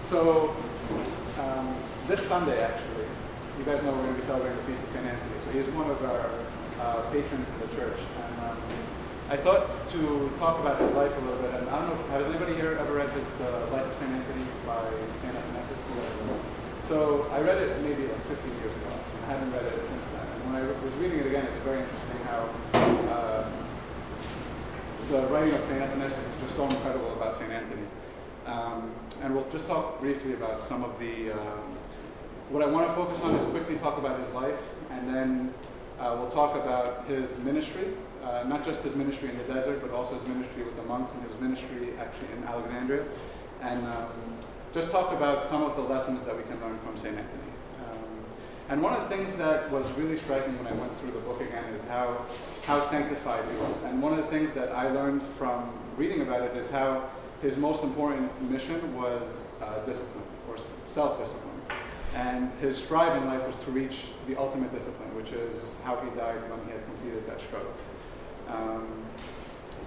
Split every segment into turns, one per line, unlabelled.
So this Sunday, actually, you guys know we're going to be celebrating the Feast of St. Antony. So he's one of our patrons of the church. And I thought to talk about his life a little bit. And I don't know, has anybody here ever read The Life of St. Anthony by St. Antony? So I read it maybe like 15 years ago. And I haven't read it since then. And when I was reading it again, it's very interesting how the writing of St. Antony is just so incredible about St. Anthony. And we'll just talk briefly about some of the, what I want to focus on is quickly talk about his life, and then we'll talk about his ministry, not just his ministry in the desert, but also his ministry with the monks and his ministry actually in Alexandria, and just talk about some of the lessons that we can learn from St. Anthony. And one of the things that was really striking when I went through the book again is how sanctified he was. And one of the things that I learned from reading about it is how his most important mission was discipline, or self-discipline. And his strive in life was to reach the ultimate discipline, which is how he died when he had completed that struggle.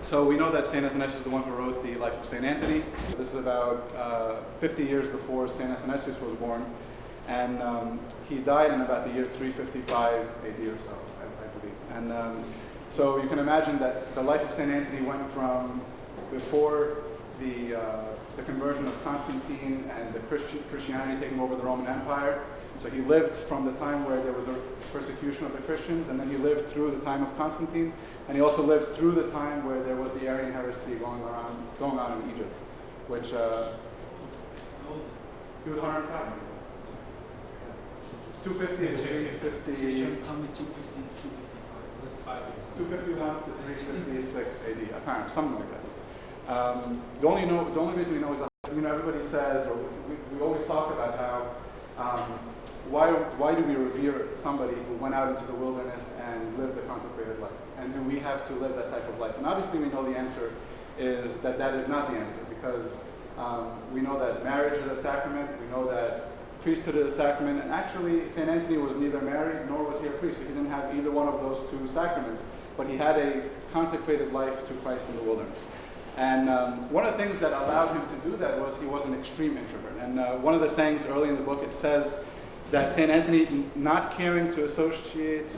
So we know that St. Athanasius is the one who wrote the Life of St. Anthony. This is about 50 years before St. Athanasius was born. And he died in about the year 355 AD or so, I believe. And so you can imagine that the life of St. Anthony went from before the conversion of Constantine and the Christianity taking over the Roman Empire. So he lived from the time where there was a persecution of the Christians, and then he lived through the time of Constantine, and he also lived through the time where there was the Arian heresy going on in Egypt, which he was 105. 250 to 350.
Tell me 250, 255. That's 5 years.
251 to 356 AD, apparently, something like that. The only reason we know is that, everybody says, or we always talk about how, why do we revere somebody who went out into the wilderness and lived a consecrated life? And do we have to live that type of life? And obviously we know the answer is that is not the answer, because we know that marriage is a sacrament, we know that priesthood is a sacrament, and actually St. Anthony was neither married nor was he a priest, so he didn't have either one of those two sacraments, but he had a consecrated life to Christ in the wilderness. And one of the things that allowed him to do that was he was an extreme introvert. And one of the sayings early in the book, it says that St. Anthony, not caring to associate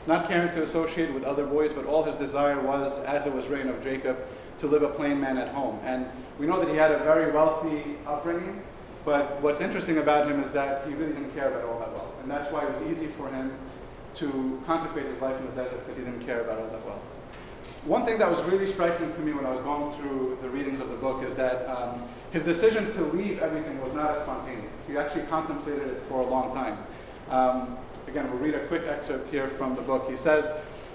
with other boys, but all his desire was, as it was written of Jacob, to live a plain man at home. And we know that he had a very wealthy upbringing, but what's interesting about him is that he really didn't care about all that wealth. And that's why it was easy for him to consecrate his life in the desert, because he didn't care about all that wealth. One thing that was really striking to me when I was going through the readings of the book is that his decision to leave everything was not as spontaneous. He actually contemplated it for a long time. Again, we'll read a quick excerpt here from the book. He says,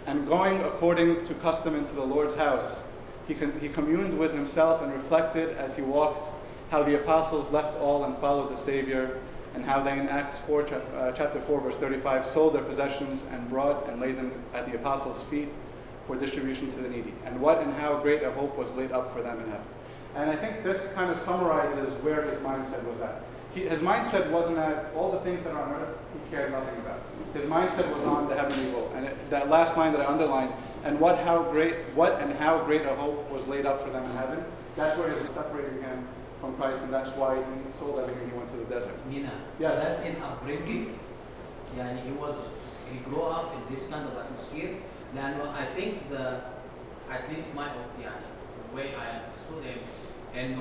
"And going according to custom into the Lord's house, he communed with himself and reflected as he walked how the apostles left all and followed the Savior, and how they in Acts 4, chapter 4, verse 35, sold their possessions and brought and laid them at the apostles' feet for distribution to the needy, and what and how great a hope was laid up for them in heaven." And I think this kind of summarizes where his mindset was at. His mindset wasn't at all the things that are on earth, he cared nothing about. His mindset was on the heavenly goal. And that last line that I underlined, and what and how great a hope was laid up for them in heaven, that's where he was separating him from Christ, and that's why he sold everything, he went to the desert.
Mina,
yes.
So that's his upbringing. Yeah, he grew up in this kind of atmosphere. And I think at least my opinion, the way I understood him, and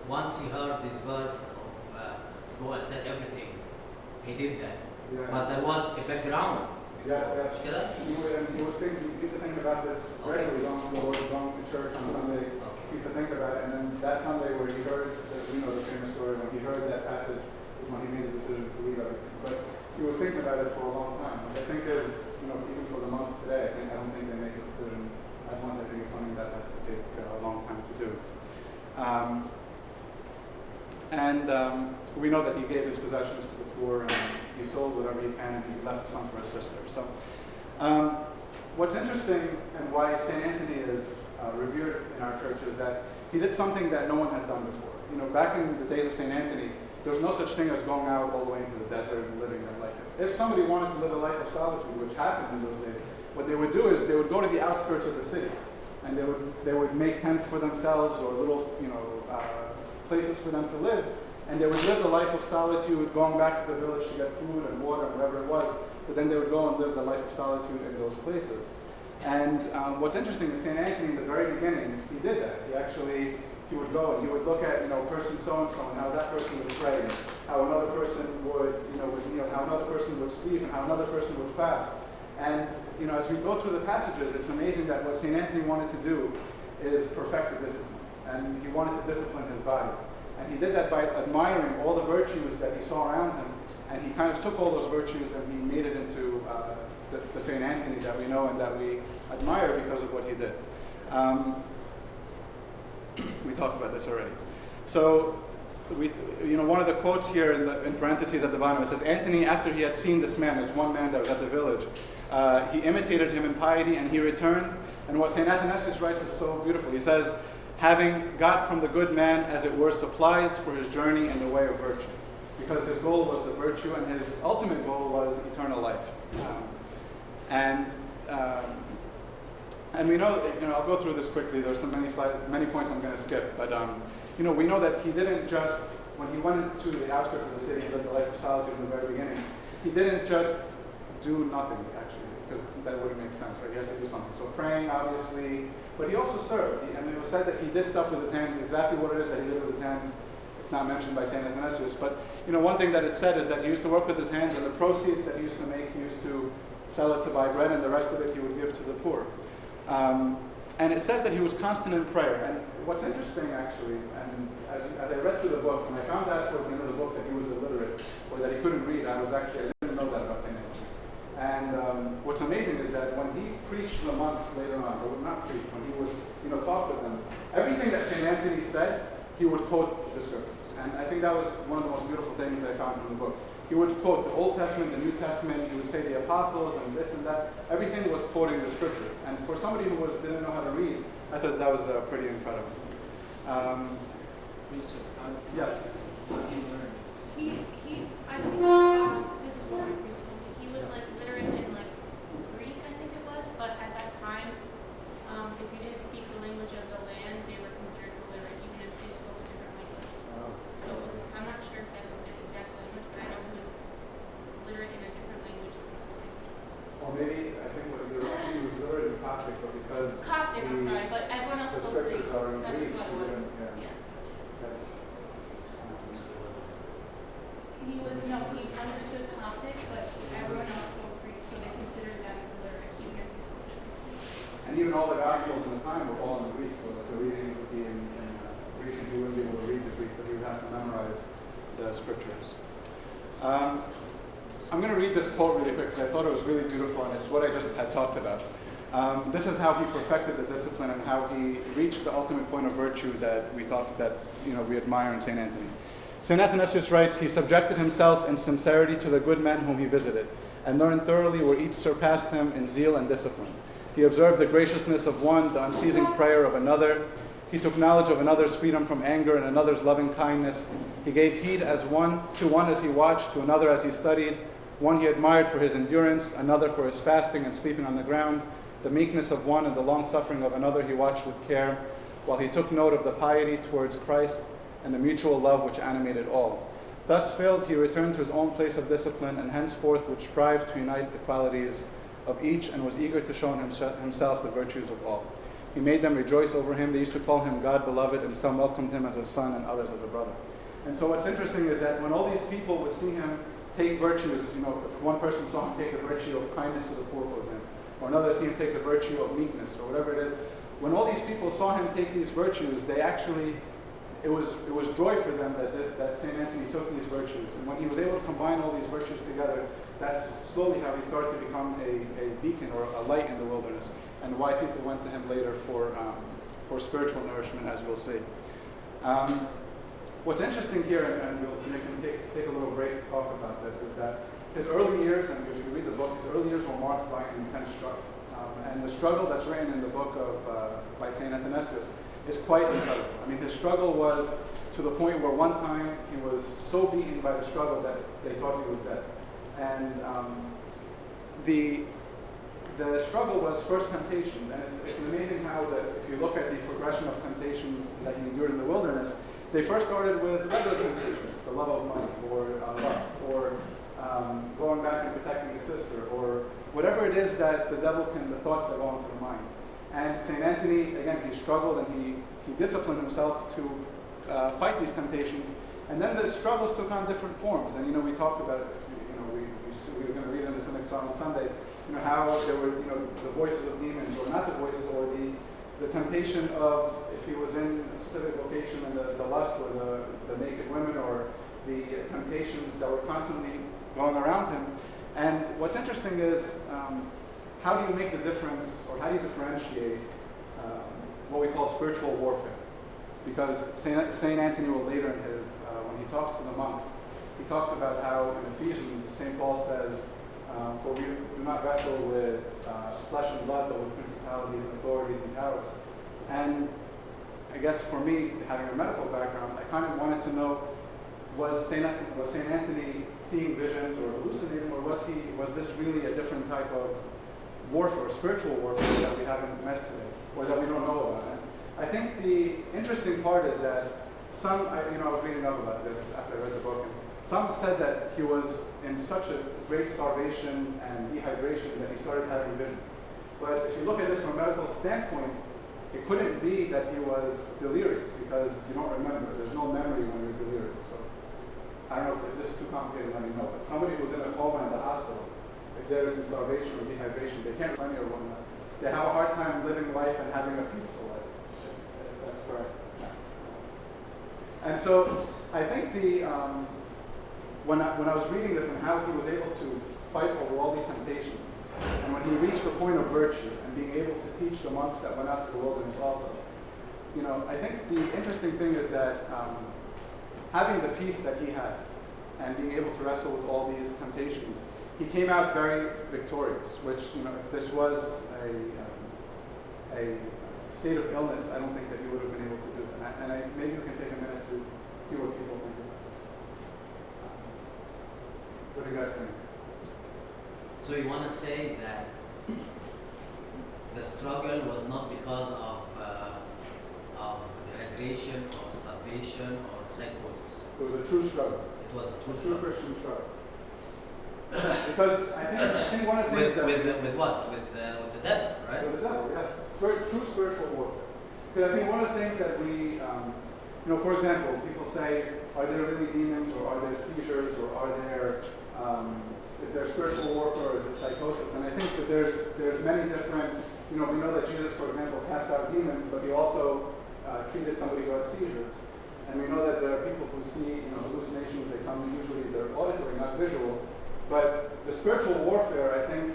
once he heard this verse of go and sell everything, he did that. Yeah. But there was a background.
Yes. He was thinking, he used to think about this regularly, going to church on Sunday. Okay. He used to think about it, and then that Sunday where he heard, the famous story, when he heard that passage, was when he made the decision to leave everything. But he was thinking about it for a long time. I think there's, even for the monks today, I don't think they make a decision at once. I think it's something that has to take a long time to do. We know that he gave his possessions to the poor, and he sold whatever he can, and he left some for his sister. So, what's interesting and why St. Anthony is revered in our church is that he did something that no one had done before. Back in the days of St. Anthony, there was no such thing as going out all the way into the desert and living that life. If somebody wanted to live a life of solitude, which happened in those days, what they would do is they would go to the outskirts of the city, and they would make tents for themselves, or little places for them to live, and they would live the life of solitude, going back to the village to get food and water and whatever it was, but then they would go and live the life of solitude in those places. And what's interesting is St. Antony, in the very beginning, he did that. He would go and he would look at, person so-and-so and how that person would pray, and how another person would, how another person would sleep, and how another person would fast. And, as we go through the passages, it's amazing that what St. Antony wanted to do is perfect the discipline. And he wanted to discipline his body. And he did that by admiring all the virtues that he saw around him. And he kind of took all those virtues and he made it into the St. Antony that we know and that we admire because of what he did. We talked about this already. So, one of the quotes here in parentheses at the bottom, it says, Antony, after he had seen this man, there's one man that was at the village, he imitated him in piety and he returned. And what St. Athanasius writes is so beautiful. He says, having got from the good man, as it were, supplies for his journey in the way of virtue. Because his goal was the virtue and his ultimate goal was eternal life. And we know, I'll go through this quickly. There's many points I'm going to skip. But, we know that he didn't just, when he went into the outskirts of the city and lived the life of solitude in the very beginning, he didn't just do nothing, actually, because that wouldn't make sense, right? He has to do something. So praying, obviously, but he also served. And it was said that he did stuff with his hands, exactly what it is that he did with his hands. It's not mentioned by St. Athanasius. But, one thing that it said is that he used to work with his hands, and the proceeds that he used to make, he used to sell it to buy bread, and the rest of it he would give to the poor. And it says that he was constant in prayer. And what's interesting, actually, and as I read through the book, and I found out towards the end of the book that he was illiterate, or that he couldn't read, I didn't know that about St. Antony. And what's amazing is that when he preached the monks later on, or would not preach, when he would, talk with them, everything that St. Antony said, he would quote the scriptures. And I think that was one of the most beautiful things I found from the book. He would quote the Old Testament, the New Testament, he would say the apostles and this and that. Everything was quoting the scriptures. And for somebody who didn't know how to read, I thought that was pretty incredible. Yes?
I think this is what Chris told me. He was literate in Greek, I think it was, but at that time, if you didn't speak the language of the land, they were considered illiterate, even if they spoke a different language. So I'm not sure if that's an exact language, but I know he was literate in a different language than the language.
Or maybe, I think he was literate in Coptic, but because
Coptic, I'm sorry, but everyone else
the
spoke Greek.
scriptures are in
That's
Greek.
what it was.
Yeah.
He understood Coptic, but everyone else spoke Greek, so they considered that illiterate, even if he spoke Greek.
And even all the Gospels in the time were all in Greek, so the reading would be in Greek, and you wouldn't be able to read the Greek, but you would have to memorize the scriptures. I'm going to read this quote really quick because I thought it was really beautiful, and it's what I just had talked about. This is how he perfected the discipline and how he reached the ultimate point of virtue that we admire in St. Antony. St. Athanasius writes, he subjected himself in sincerity to the good men whom he visited, and learned thoroughly where each surpassed him in zeal and discipline. He observed the graciousness of one, the unceasing prayer of another. He took knowledge of another's freedom from anger and another's loving kindness. He gave heed to one as he watched, to another as he studied. One he admired for his endurance, another for his fasting and sleeping on the ground. The meekness of one and the long-suffering of another he watched with care, while he took note of the piety towards Christ and the mutual love which animated all. Thus filled, he returned to his own place of discipline, and henceforth would strive to unite the qualities of each, and was eager to show himself the virtues of all. He made them rejoice over him. They used to call him God beloved, and some welcomed him as a son and others as a brother. And so what's interesting is that when all these people would see him take virtues, if one person saw him take the virtue of kindness to the poor, for example, or another see him take the virtue of meekness, or whatever it is, when all these people saw him take these virtues, they actually, it was joy for them that St. Antony took these virtues. And when he was able to combine all these virtues together, that's slowly how he started to become a beacon or a light in the wilderness, and why people went to him later for spiritual nourishment, as we'll see. What's interesting here, and we'll take a little break to talk about this, is that his early years, and if you read the book, his early years were marked by an intense struggle. And the struggle that's written in the book by St. Athanasius is quite incredible. I mean, his struggle was to the point where one time he was so beaten by the struggle that they thought he was dead. And the struggle was first temptations, and it's amazing how that if you look at the progression of temptations that he endured in the wilderness, they first started with regular temptations, the love of money, or lust, or going back and protecting his sister, or whatever it is that the devil can, the thoughts that go into the mind. And St. Antony, again, he struggled and he disciplined himself to fight these temptations. And then the struggles took on different forms. And, we talked about it, we were going to read in the Cynic Psalm on Sunday, how there were, the voices of demons, or not the voices, or the temptation of, if he was in a specific vocation, and the lust, or the naked women, or the temptations that were constantly going around him. And what's interesting is, how do you make the difference, or how do you differentiate what we call spiritual warfare? Because St. Antony will later in his, when he talks to the monks, he talks about how in Ephesians, St. Paul says, for we do not wrestle with flesh and blood, but with principalities and authorities and powers. And I guess for me, having a medical background, I kind of wanted to know, was St. Antony seeing visions or hallucinating, or was this really a different type of warfare, spiritual warfare that we haven't met today, or that we don't know about? And I think the interesting part is that I was reading up about this after I read the book, and some said that he was in such a great starvation and dehydration that he started having visions. But if you look at this from a medical standpoint, it couldn't be that he was delirious, because you don't remember. There's no memory when you're delirious. So I don't know if this is too complicated, let me know. But somebody who's in a coma in the hospital, if there is starvation or dehydration, they can't run or whatnot. They have a hard time living life and having a peaceful life. That's correct. And so I think when I was reading this and how he was able to fight over all these temptations, and when he reached the point of virtue and being able to teach the monks that went out to the wilderness also, I think the interesting thing is that having the peace that he had and being able to wrestle with all these temptations, he came out very victorious, which, if this was a state of illness, I don't think that he would have been able to do. And maybe we can take a minute to see what people think about this. What do you guys think?
So you want to say that the struggle was not because of dehydration or starvation or psychosis?
It was a true struggle.
It was a true
true
struggle.
Christian struggle. Because I think one of the things
with what? With the devil, right?
With the devil, yes. True spiritual warfare. Because I think one of the things that we, for example, people say, are there really demons, or are there seizures, or are there, is there spiritual warfare, or is it psychosis? And I think that there's many different, we know that Jesus, for example, cast out demons, but he also treated somebody who had seizures. And we know that there are people who see, hallucinations, they come usually, they're auditory, not visual. But the spiritual warfare, I think,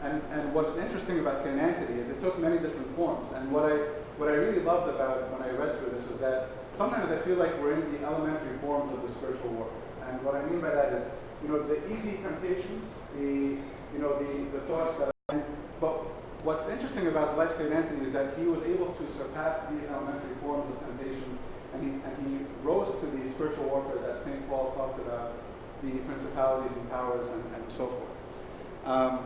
and what's interesting about St. Antony is it took many different forms. And what I really loved about when I read through this is that sometimes I feel like we're in the elementary forms of the spiritual warfare. And what I mean by that is, the easy temptations, the thoughts that. But what's interesting about the life of St. Antony is that he was able to surpass these elementary forms of temptation, and he rose to the spiritual warfare that St. Paul talked about, the principalities and powers and so forth. I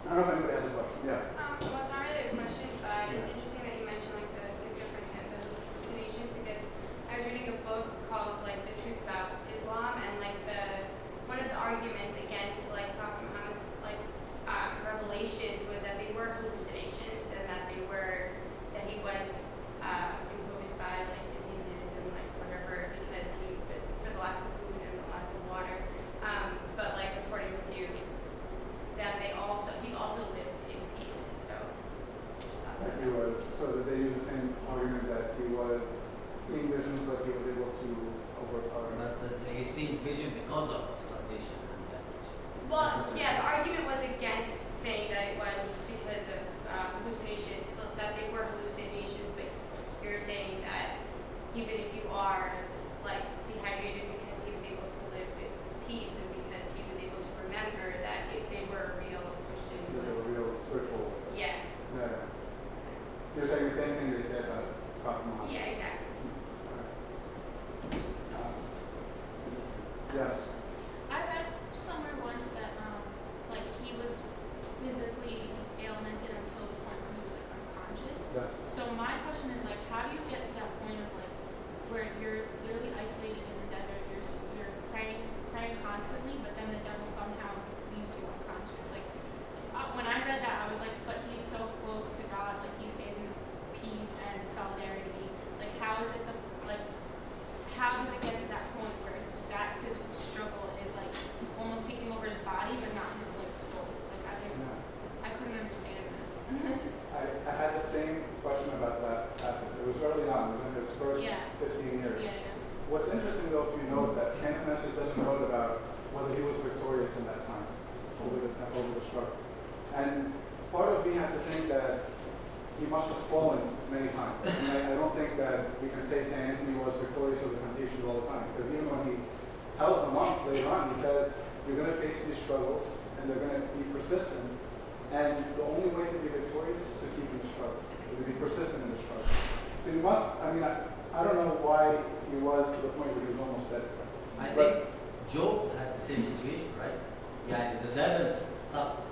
don't know if anybody has a question. Yeah.
Well, it's not really a question, but it's interesting that you mentioned like the schizophrenia, the hallucinations, because I was reading a book called like The Truth About Islam, and like one of the arguments against like Prophet Muhammad's revelations was that they were hallucinations, and that he was imposed by like diseases and like whatever, because he was for the lack of food and the lack of water. But like according to that, he also lived in peace. So
He was, so that they use the same argument that he was seeing visions, but he was able to overpower.
But he's seeing vision because of salvation.
well, yeah, the argument was against saying that it was because of hallucination, that they were hallucinations, but you're saying that even if you are like dehydrated because he was able to live with peace, and because he was able to remember that if they were real Christian.
They were real spiritual.
Yeah.
Yeah. You're saying the same thing they said about Prophet Muhammad.
Yeah, exactly.
Yeah.
I read somewhere once that like he was physically ailmented
struggle. And part of me has to think that he must have fallen many times. And I don't think that we can say St. Anthony was victorious over the temptations all the time. Because even when he tells the monks later on, he says, you're going to face these struggles, and they're going to be persistent. And the only way to be victorious is to keep in the struggle, to be persistent in the struggle. So you must, I don't know why he was to the point where he was almost dead.
I think Job had the same situation, right? Yeah, the devil struck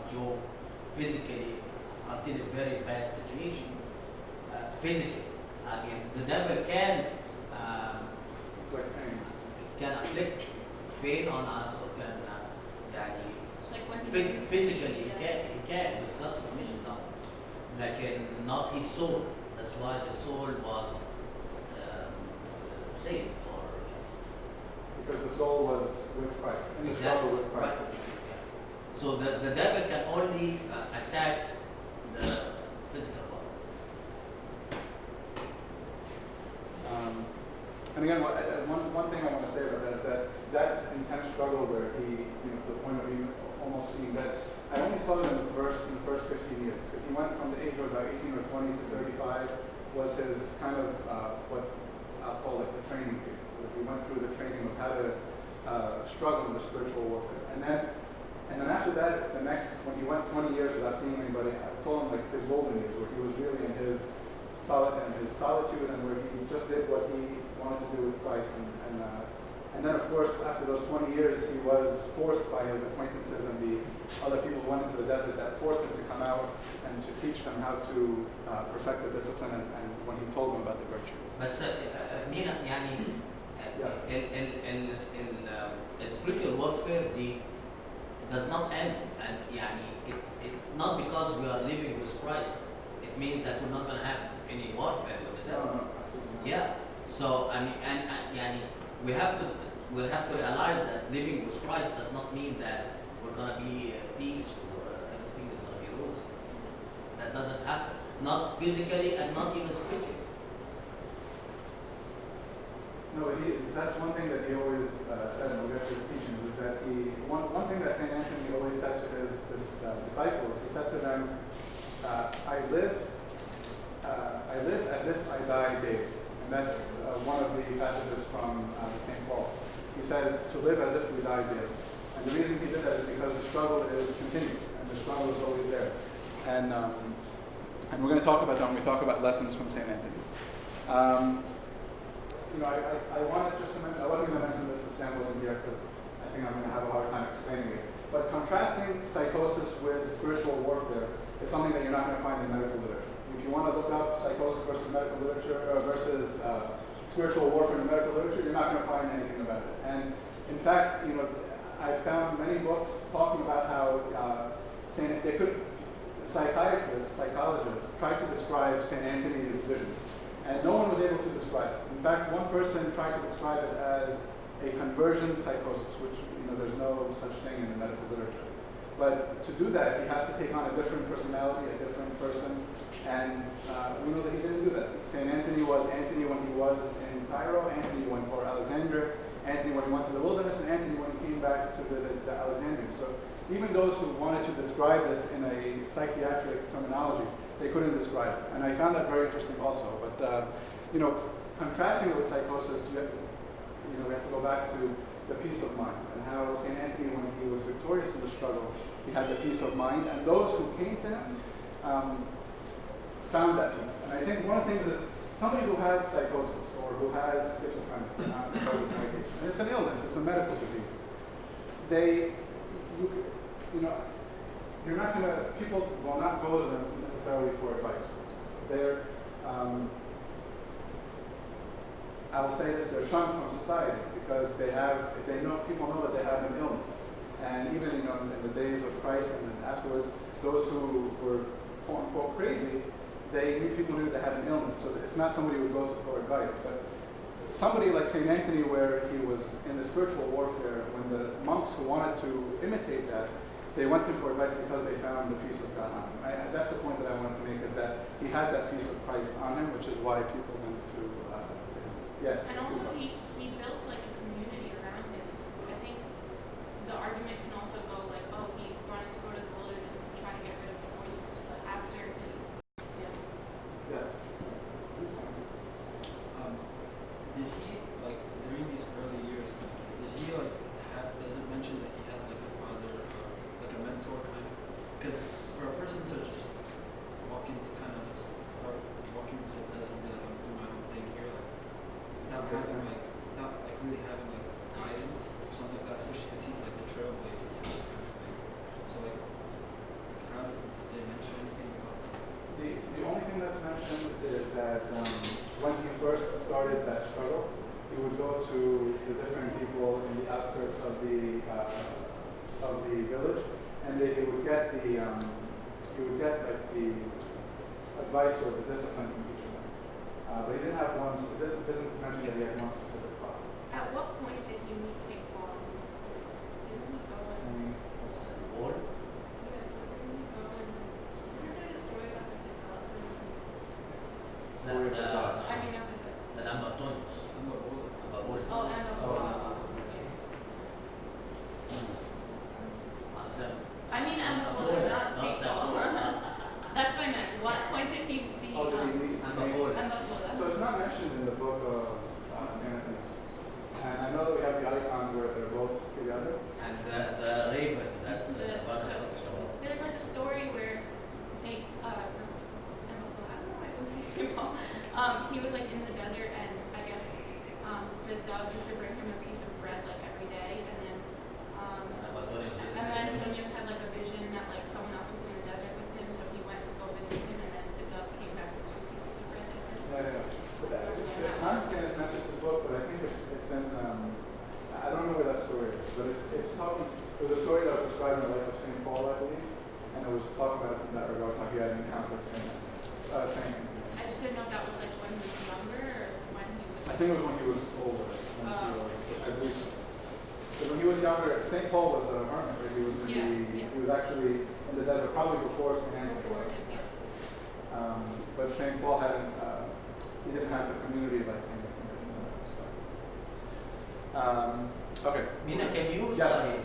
Job physically until a very bad situation. Physically, I mean, the devil can afflict pain on us, or can,
Like when he
physically, he can. It's not submission, no. Like not his soul. That's why the soul was saved, or
because the soul was with Christ, in the struggle with Christ.
Right. Yeah. So the devil can only attack the physical body.
And again, one thing I want to say about that is that intense struggle where he, to the point of him almost being dead, I only saw it in the first 15 years, because he went from the age of about 18 or 20 to 35 was his kind of what I'll call it the training period. He went through the training of how to struggle in the spiritual warfare, and then after that, when he went 20 years without seeing anybody, I told him like his golden years, where he was really in his solitude, and where he just did what he wanted to do with Christ, and then of course after those 20 years he was forced by his acquaintances and the other people who went into the desert that forced him to come out and to teach them how to perfect the discipline, and when he told them about the virtue.
بس مين يعني spiritual warfare does not end, and it not because we are living with Christ it means that we're not going to have any warfare with the devil. Yeah. So and we have to realize that living with Christ does not mean that we're going to be peace or everything is going to be rosy. That doesn't happen. Not physically and not even spiritually.
No, that's one thing that he always said in his teachings, is that one thing that St. Antony always said to his disciples, he said to them, I live as if I die daily. And that's one of the passages from St. Paul. He says to live as if we die daily. And the reason he did that is because the struggle is continuous, and the struggle is always there. And we're going to talk about that when we talk about lessons from St. Anthony. I wanted just to mention, I wasn't going to mention this if Sam wasn't here, because I think I'm going to have a hard time explaining it. But contrasting psychosis with spiritual warfare is something that you're not going to find in medical literature. If you want to look up psychosis versus medical literature versus spiritual warfare in medical literature, you're not going to find anything about it. And in fact, I found many books talking about how psychiatrists, psychologists tried to describe St. Anthony's visions, and no one was able to describe it. In fact, one person tried to describe it as a conversion psychosis, which there's no such thing in the medical literature. But to do that, he has to take on a different personality, a different person, and we know that he didn't do that. St. Anthony was Antony when he was in Cairo, Antony or Alexandria, Antony when he went to the wilderness, and Antony when he came back to visit the Alexandrians. So even those who wanted to describe this in a psychiatric terminology, they couldn't describe it. And I found that very interesting also. But, contrasting it with psychosis, we have to go back to the peace of mind, and how St. Anthony, when he was victorious in the struggle, he had the peace of mind, and those who came to him found that peace. And I think one of the things is somebody who has psychosis or who has schizophrenia, and it's an illness, it's a medical disease. You're not going to, people will not go to them necessarily for advice. They're, I'll say this, they're shunned from society because people know that they have an illness. And even in the days of Christ and then afterwards, those who were quote unquote crazy, they meet people who knew they had an illness. So it's not somebody who would go to for advice. But somebody like St. Anthony, where he was in the spiritual warfare, when the monks who wanted to imitate that, they went to him for advice because they found the peace of God on him. That's the point that I wanted to make, is that he had that peace of Christ on him, which is why people went to him. Yes?
And also he built like a community around him. I think the argument can also go like,
first started that struggle, he would go to the different people in the outskirts of the village, and he would get like the advice or the discipline from each of them. But he didn't have one. It doesn't mention that he had one specific thought.
At what point did you meet St. Paul in his life? Didn't he go and...
Or
Yeah, didn't he go and... Isn't there a story about like the dog or something?
Story of the dog.
I mean, not the...
the Lambertons.
Oh, Emma. I mean, Emma, not St. Paul. That's what I meant. What point did he see?
Oh, did he meet
Emma
Saint-
Paul.
So it's not mentioned in the book of St. Anthony. And I know that we have the icon where they're both together.
And the raven that
There's like a story where Saint Emma Paul, I don't know why I was St. Paul. He was like in the desert, and I guess the dog used to bring him a piece of bread like every day, and then Antonius had like a vision that like someone else was in the desert with him, so he went to go visit him, and then the dove came back with 2 pieces of bread.
Yeah. But it's not in St. Ignatius' book, but I think it's in, I don't know where that story is, but it's talking, it was a story that was describing the life of St. Paul, I believe, and it was talking about in that regard, how he had an encounter with St. Anthony.
I just didn't know if that was like when he was younger or when he was.
I think it was when he was older. I believe so. But when he was younger, St. Paul was a hermit, right? He was he was actually in the desert probably before St. Anthony was. But St. Paul hadn't, he didn't have the community like St. Anthony. Okay.
Mina, can you,
Yes.
sorry,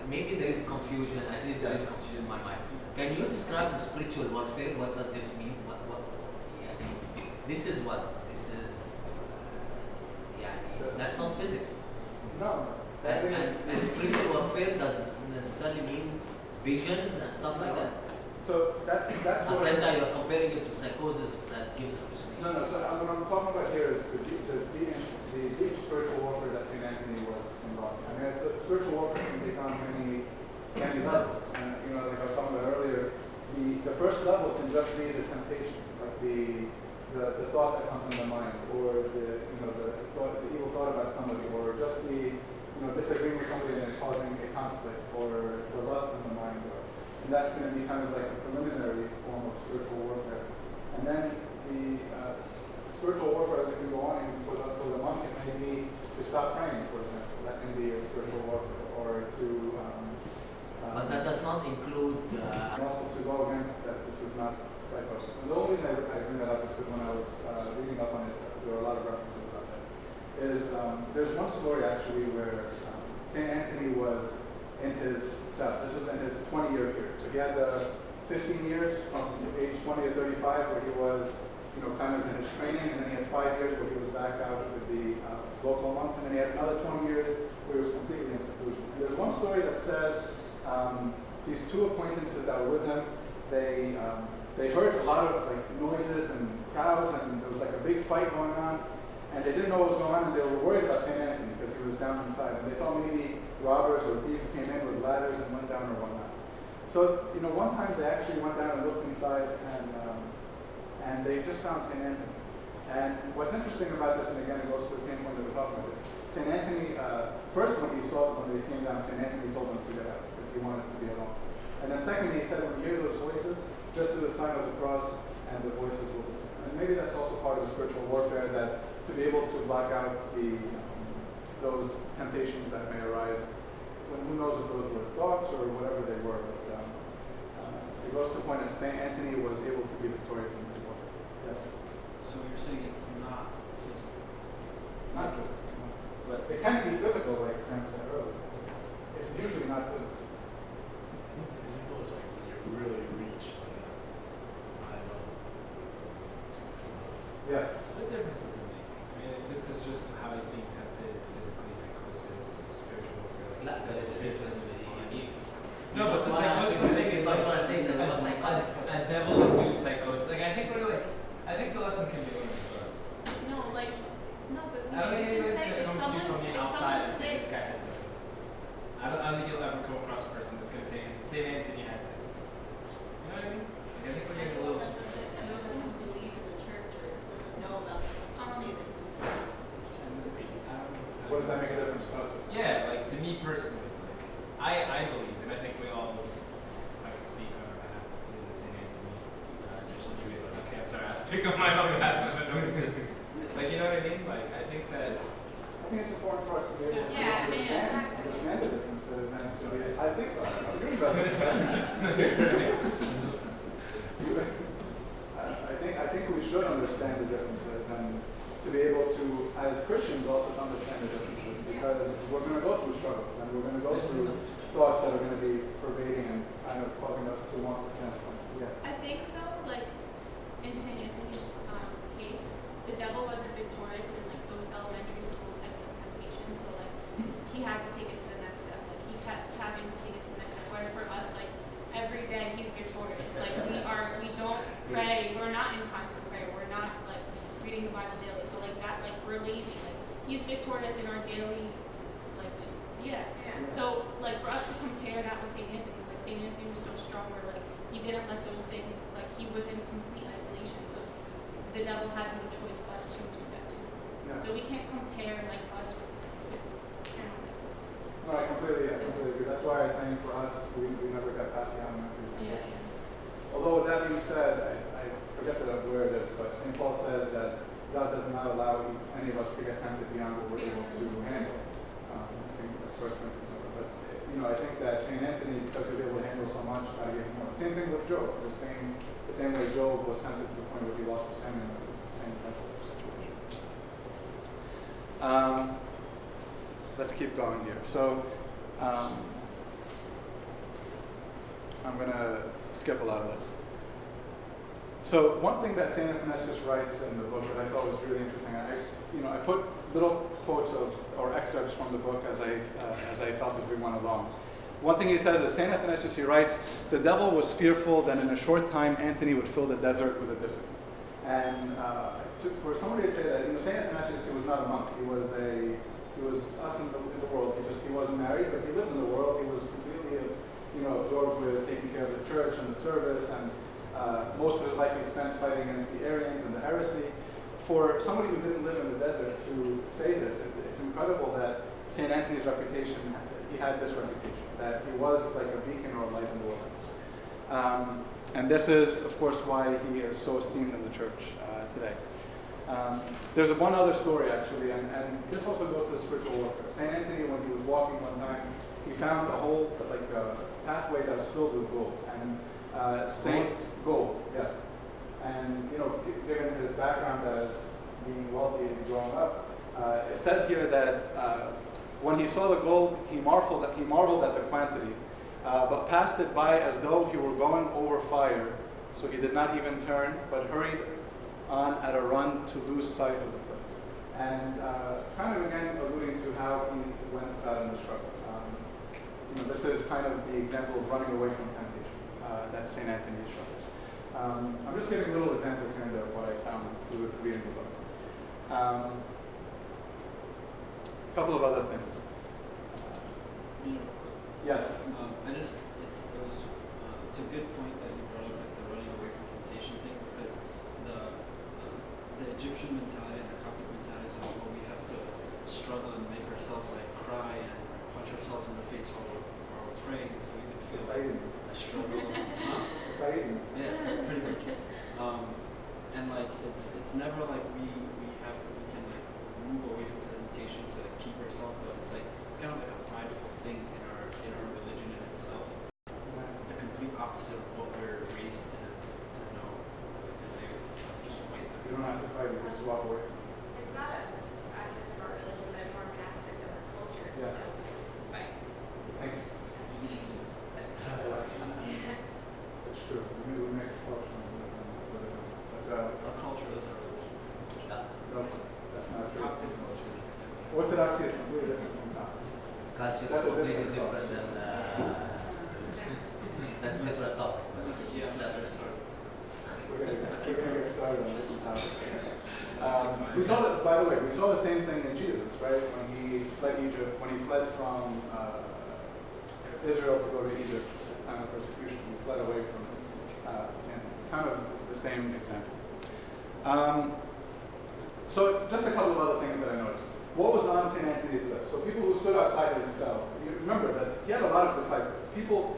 maybe there is confusion, at least there is confusion in my mind. Can you describe the spiritual warfare? What does this mean? This is what? This is, that's not physical.
No.
And spiritual warfare does necessarily mean visions and stuff like that?
So that's
As
what
like that you are comparing it to psychosis that gives hallucination.
No. So what I'm talking about here is the deep spiritual warfare that St. Anthony was involved in. I mean, spiritual warfare can take on many levels. And like I was talking about earlier, the first level can just be the temptation, like the thought that comes in the mind, or the evil thought about somebody, or just disagreeing with somebody and causing a conflict, or the lust in the mind. And that's going to be kind of like a preliminary form of spiritual warfare. And then the spiritual warfare, as it can go on, even for the monk, it may be to stop praying, for example. That can be a spiritual warfare, or to...
but that does not include...
and also to go against that this is not psychosis. And the only reason I bring that up is because when I was reading up on it, there were a lot of references about that. There's one story actually where St. Anthony was in his cell. This is in his 20-year period. So he had 15 years from age 20 to 35 where he was, kind of in his training, and then he had 5 years where he was back out with the local monks, and then he had another 20 years where he was completely in seclusion. And there's one story that says these 2 acquaintances that were with him, they heard a lot of like noises and crowds, and there was like a big fight going on, and they didn't know what was going on, and they were worried about St. Anthony because he was down inside, and they thought maybe robbers or thieves came in with ladders and went down or whatnot. So, one time they actually went down and looked inside, and they just found St. Anthony. And what's interesting about this, and again it goes to the same point that we're talking about, is St. Anthony, first when they came down, St. Anthony told them to get out because he wanted to be alone. And then secondly, he said when you hear those voices, just do the sign of the cross and the voices will disappear. And maybe that's also part of the spiritual warfare, that to be able to block out those temptations that may arise. Who knows if those were thoughts or whatever they were. But it goes to the point that St. Anthony was able to be victorious in his warfare. Yes?
So you're saying it's not physical?
It's not physical.
But
It can be physical, like Sam said earlier. It's usually not physical.
I think physical is like when you really reach like a high level.
Yes.
what difference does it make? I mean, if this is just how he's being tempted physically, psychosis, spiritual warfare,
لا, there is a difference with
No, but the psychosis thing is like
what I say, that was psychotic.
a devil-induced psychosis. Like I think the lesson can be learned for us.
No, but
I don't think
you can
anybody's
say
gonna
if
come to you
someone's
from the outside and say
sick.
this guy had psychosis. I don't think you'll ever come across a person that's gonna say St. Anthony had psychosis. You know what I mean? Like, I think we're getting a little too.
Doesn't believe in the church or doesn't know about the saints.
What does that make a difference to us?
Yeah, like to me personally, like I believe, and I think we all believe. I can speak on our behalf. I believe that St. Anthony. Just you guys. Okay, I'm sorry. I speak on my own behalf. I don't know what it is. Like you know what I mean? Like I think that.
I think it's important for us to be able to
Yeah,
understand the differences and to be, I think so. You're about I think we should understand the differences and to be able to, as Christians, also to understand the differences because we're going to go through struggles and we're going to go through thoughts that are going to be pervading and kind of causing us to want to sin. Yeah.
I think though, like in St. Anthony's case, the devil wasn't victorious in like those elementary school types of temptations. So like he had to take it to the next step. Like he kept having to take it to the next step. Whereas for us, like every day he's victorious. Like we don't pray. We're not in constant prayer. We're not like reading the Bible daily. So like that, like we're lazy. Like he's victorious in our daily, like yeah. So like for us to compare that with St. Anthony, like St. Anthony was so strong where like he didn't let those things, like he was in complete isolation. So the devil had no choice but to do that too.
Yeah.
So we can't compare like us with someone.
No, I completely agree. That's why I was saying for us, we never got past the elementary.
Yeah.
Although with that being said, I forget where it is, but St. Paul says that God does not allow any of us to get tempted beyond what we're able to handle. I think that's First Corinthians. But I think that St. Anthony, because he was able to handle so much, I gave him more. Same thing with Job. The same way Job was tempted to the point where he lost his family. Same type of situation. Let's keep going here. So I'm going to skip a lot of this. So one thing that St. Athanasius writes in the book that I thought was really interesting, I put little quotes or excerpts from the book as I felt as we went along. One thing he says is St. Athanasius, he writes, the devil was fearful that in a short time Antony would fill the desert with a disciple. And for somebody to say that, St. Athanasius, he was not a monk. He was us in the world. He wasn't married, but he lived in the world. He was completely, absorbed with taking care of the church and the service, and most of his life he spent fighting against the Arians and the heresy. For somebody who didn't live in the desert to say this, it's incredible that St. Anthony's reputation, he had this reputation, that he was like a beacon or a light in the wilderness. And this is, of course, why he is so esteemed in the church today. There's one other story, actually, and this also goes to spiritual warfare. St. Anthony, when he was walking one time, he found a whole pathway that was filled with gold. And Gold, yeah. And, given his background as being wealthy and growing up, it says here that when he saw the gold, he marveled at the quantity, but passed it by as though he were going over fire. So he did not even turn, but hurried on at a run to lose sight of the place. And kind of again alluding to how he went out in the struggle. This is kind of the example of running away from temptation that St. Anthony shows. I'm just giving little examples here and there of what I found through reading the book. A couple of other things. Yes.
It's a good point that you brought up, like the running away from temptation thing, because the Egyptian mentality and the Coptic mentality is like, well, we have to struggle and make ourselves like cry and punch ourselves in the face while we're praying, so we can feel like a struggle. Yeah, pretty much. And like it's never like we can like move away from temptation to keep ourselves, but it's kind of like a prideful thing in our religion in itself. The complete opposite of what we're raised to know, to like stay, just fight.
You don't have to fight, you can just walk away.
It's not an aspect of our religion, but more of an aspect of our culture.
Yeah.
Right.
Thank you. It's true. We mix culture
Our culture is our religion.
no, that's not true.
Coptic culture.
Orthodoxy is completely different from Coptic.
Culture
That's
is
a
completely
different
different than that's a different topic.
Yeah, never started.
We're gonna get started on this topic. We saw that, by the way, we saw the same thing in Jesus, right? When he fled Egypt, when he fled from Israel to go to Egypt, at the time of persecution, he fled away from kind of the same example. So just a couple of other things that I noticed. what was on St. Anthony's lips? So people who stood outside his cell, you remember that he had a lot of disciples. People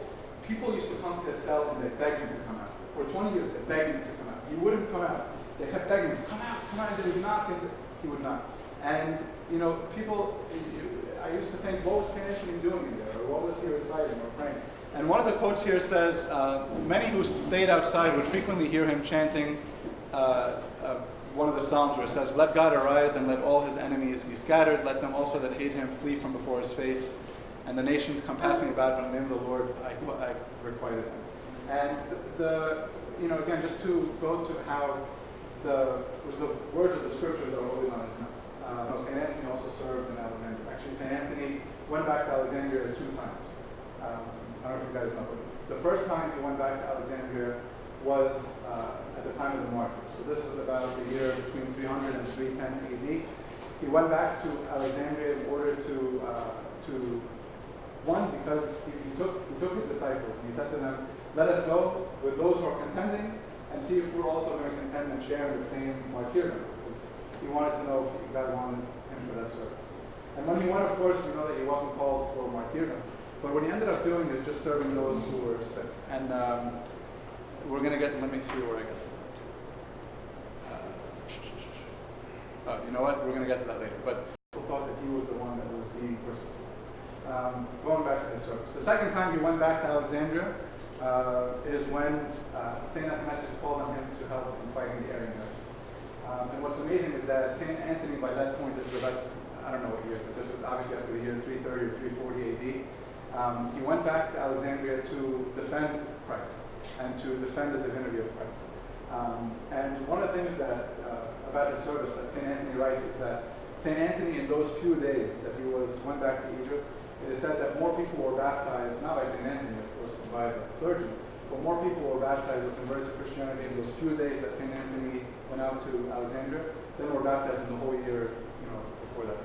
used to come to his cell and they begged him to come out. For 20 years, they begged him to come out. He wouldn't come out. They kept begging him, come out, and they would knock, and he would not. And, I used to think, what was St. Anthony doing in there? Or what was he reciting or praying? And one of the quotes here says, many who stayed outside would frequently hear him chanting one of the Psalms where it says, let God arise and let all his enemies be scattered. Let them also that hate him flee from before his face. And the nations compass me about, but in the name of the Lord I requited him. And again, just to go to how the words of the scriptures are always on his mouth. St. Anthony also served in Alexandria. Actually, St. Anthony went back to Alexandria 2 times. I don't know if you guys know, but the first time he went back to Alexandria was at the time of the martyrs. So this is about the year between 300 and 310 AD. He went back to Alexandria in order to one, because he took his disciples and he said to them, let us go with those who are contending and see if we're also going to contend and share in the same martyrdom. Because he wanted to know if God wanted him for that service. And when he went, of course, we know that he wasn't called for martyrdom. But what he ended up doing is just serving those who were sick. And we're going to get, let me see where I get to that. You know what? We're going to get to that later. But people thought that he was the one that was being persecuted. Going back to his service. The second time he went back to Alexandria is when St. Athanasius called on him to help in fighting the Arian heresy. And what's amazing is that St. Anthony, by that point, this is about, I don't know what year, but this is obviously after the year 330 or 340 AD. He went back to Alexandria to defend Christ and to defend the divinity of Christ. And one of the things that about his service that St. Anthony writes is that St. Anthony, in those few days that he went back to Egypt, it is said that more people were baptized, not by St. Anthony, of course, but by the clergy, but more people were baptized or converted to Christianity in those few days that St. Anthony went out to Alexandria than were baptized in the whole year, before that.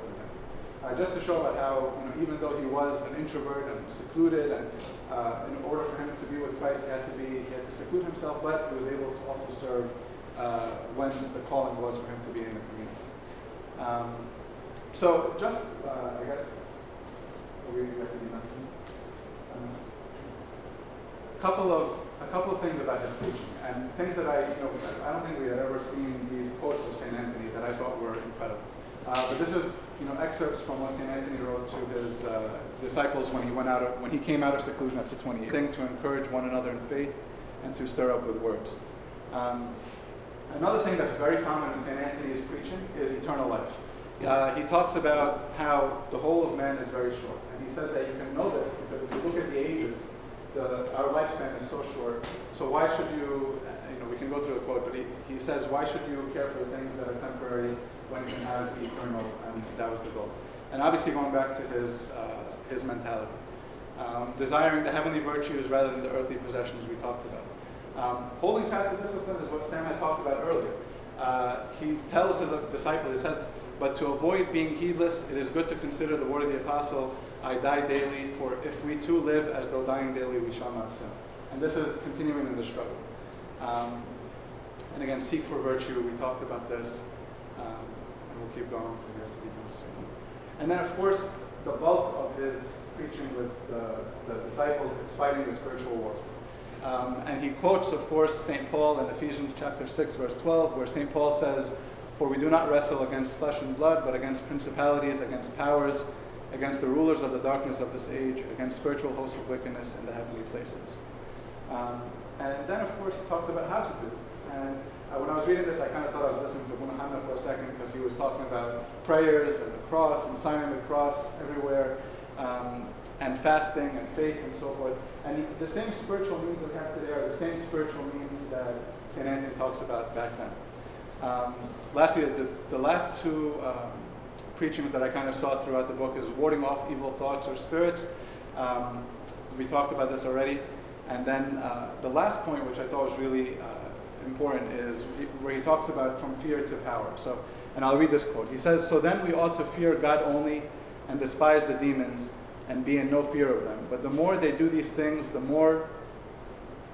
Just to show about how, even though he was an introvert and secluded, and in order for him to be with Christ, he had to seclude himself, but he was able to also serve when the calling was for him to be in the community. So just, I guess, we have to be done soon. A couple of things about his preaching, and things that I don't think we had ever seen these quotes of St. Anthony that I thought were incredible. But this is, excerpts from what St. Anthony wrote to his disciples when he came out of seclusion after 20 years. Thing to encourage one another in faith and to stir up with words. Another thing that's very common in St. Anthony's preaching is eternal life. He talks about how the whole of man is very short, and he says that you can know this because if you look at the ages, our lifespan is so short. So why should you? We can go through the quote, but he says, why should you care for the things that are temporary when you can have eternal? And that was the goal. And obviously, going back to his mentality, desiring the heavenly virtues rather than the earthly possessions we talked about. Holding fast to discipline is what Sam had talked about earlier. He tells his disciples, he says, but to avoid being heedless, it is good to consider the word of the apostle, I die daily, for if we too live as though dying daily, we shall not sin. And this is continuing in the struggle. And again, seek for virtue, we talked about this, and we'll keep going, we have to be done soon. And then, of course, the bulk of his preaching with the disciples is fighting the spiritual warfare. And he quotes, of course, St. Paul in Ephesians chapter 6, verse 12, where St. Paul says, for we do not wrestle against flesh and blood, but against principalities, against powers, against the rulers of the darkness of this age, against spiritual hosts of wickedness in the heavenly places. And then, of course, he talks about how to do this. And when I was reading this, I kind of thought I was listening to Muhammad for a second, because he was talking about prayers and the cross and signing the cross everywhere, and fasting and faith and so forth. And the same spiritual means that we have today are the same spiritual means that St. Anthony talks about back then. Lastly, the last two preachings that I kind of saw throughout the book is warding off evil thoughts or spirits. We talked about this already. And then the last point, which I thought was really important, is where he talks about from fear to power. So, and I'll read this quote. He says, so then we ought to fear God only and despise the demons and be in no fear of them. But the more they do these things, the more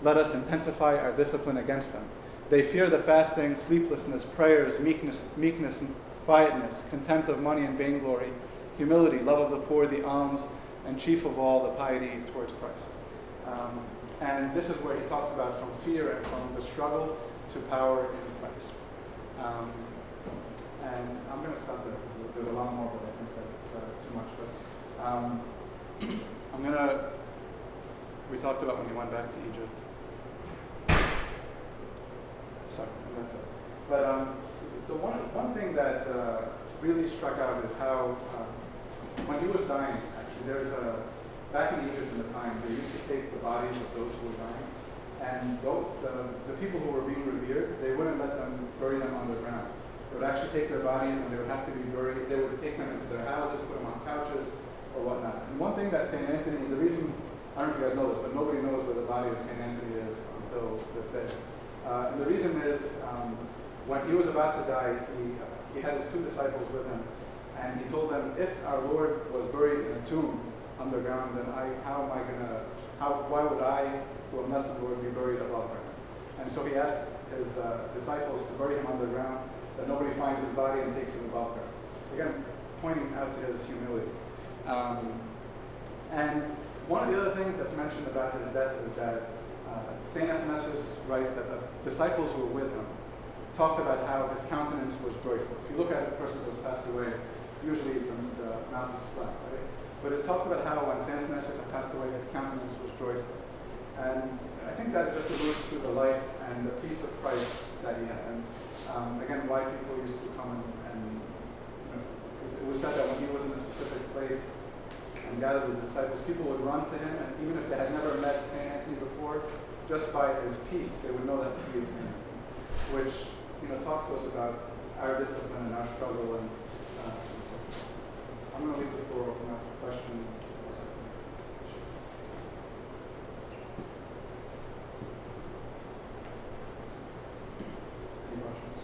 let us intensify our discipline against them. They fear the fasting, sleeplessness, prayers, meekness, quietness, contempt of money and vainglory, humility, love of the poor, the alms, and chief of all, the piety towards Christ. And this is where he talks about from fear and from the struggle to power in Christ. And I'm going to stop there. There's a lot more, but I think that's too much. But I'm going to, we talked about when he went back to Egypt. Sorry, that's it. But the one thing that really struck out is how when he was dying, actually, there's back in Egypt in the time, they used to take the bodies of those who were dying, and the people who were being revered, they wouldn't let them bury them underground. They would actually take their bodies and they would have to be buried. They would take them into their houses, put them on couches or whatnot. And one thing that St. Antony, the reason, I don't know if you guys know this, but nobody knows where the body of St. Antony is until this day. And the reason is, when he was about to die, he had his two disciples with him, and he told them, if our Lord was buried in a tomb underground, then why would I, who am less than the Lord, be buried above her? And so he asked his disciples to bury him underground, that nobody finds his body and takes him above her. Again, pointing out to his humility. And one of the other things that's mentioned about his death is that St. Athanasius writes that the disciples who were with him talked about how his countenance was joyful. If you look at a person who's passed away, usually the mouth is flat, right? But it talks about how when St. Athanasius had passed away, his countenance was joyful. And I think that just alludes to the life and the peace of Christ that he had. And again, why people used to come and it was said that when he was in a specific place and gathered with the disciples, people would run to him, and even if they had never met St. Antony before, just by his peace, they would know that he is St. Antony, which talks to us about our discipline and our struggle and so forth. I'm going to leave the floor open up for questions. Any questions?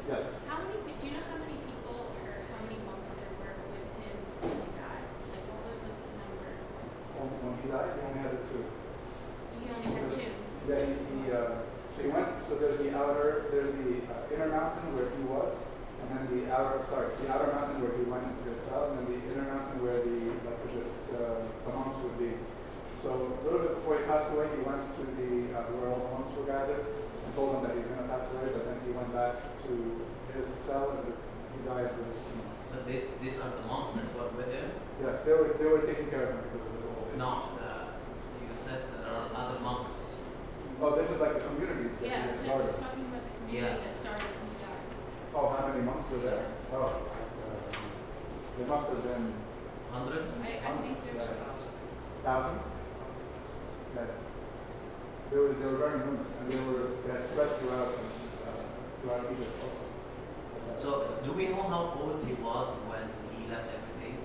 Yes.
Do you know how many people or how many monks there were with him when he died? Like, what was the number?
When he died, he only had two.
He only had two.
Yeah, so he went, so there's the inner mountain where he was, and then the outer mountain where he went into the cell, and then the inner mountain where the monks would be. So a little bit before he passed away, he went to where all the monks were gathered and told them that he was going to pass away, but then he went back to his cell and he died with his tumor.
But these are the monks that were with him?
Yes, they were taking care of him because of his old age.
No, you said that there are other monks.
Oh, this is like the community. that
Yeah,
he had started.
talking about the community that started when he died.
Oh, how many monks were there? Oh, there must have been
Hundreds?
I think there's
thousands. Yeah. They were very numerous, and they had spread throughout Egypt also.
So, do we know how old he was when he left everything?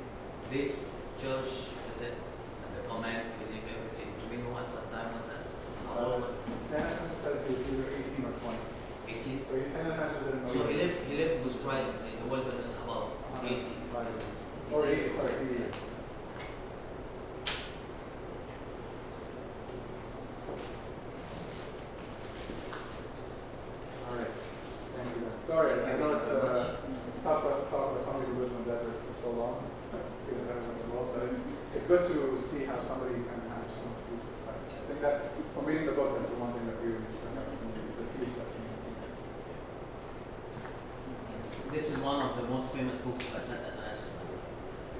This church, is it? And the command to leave everything. Do we know at what time was that? How old was
St. Athanasius says he was either 18 or 20.
18?
So St. Athanasius didn't know.
So he lived with Christ in the wilderness about 80.
Or 80, sorry, 80 years. All right. Thank you. Sorry, I know it's tough for us to talk about somebody who lived in the desert for so long, given everyone in the world, but it's good to see how somebody can have so much peace with Christ. I think that's, from reading the book, that's the one thing that really struck out to me, the peace that's in it.
This is one of the most famous books by St. Athanasius.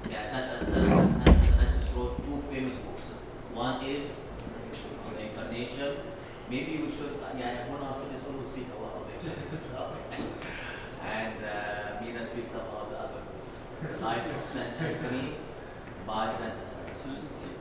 Yeah, St. Athanasius wrote two famous books. One is on the Incarnation. Maybe we should, one after this one will speak about the Incarnation. And Mina speaks about the other book, The Life of St. Antony by St. Athanasius.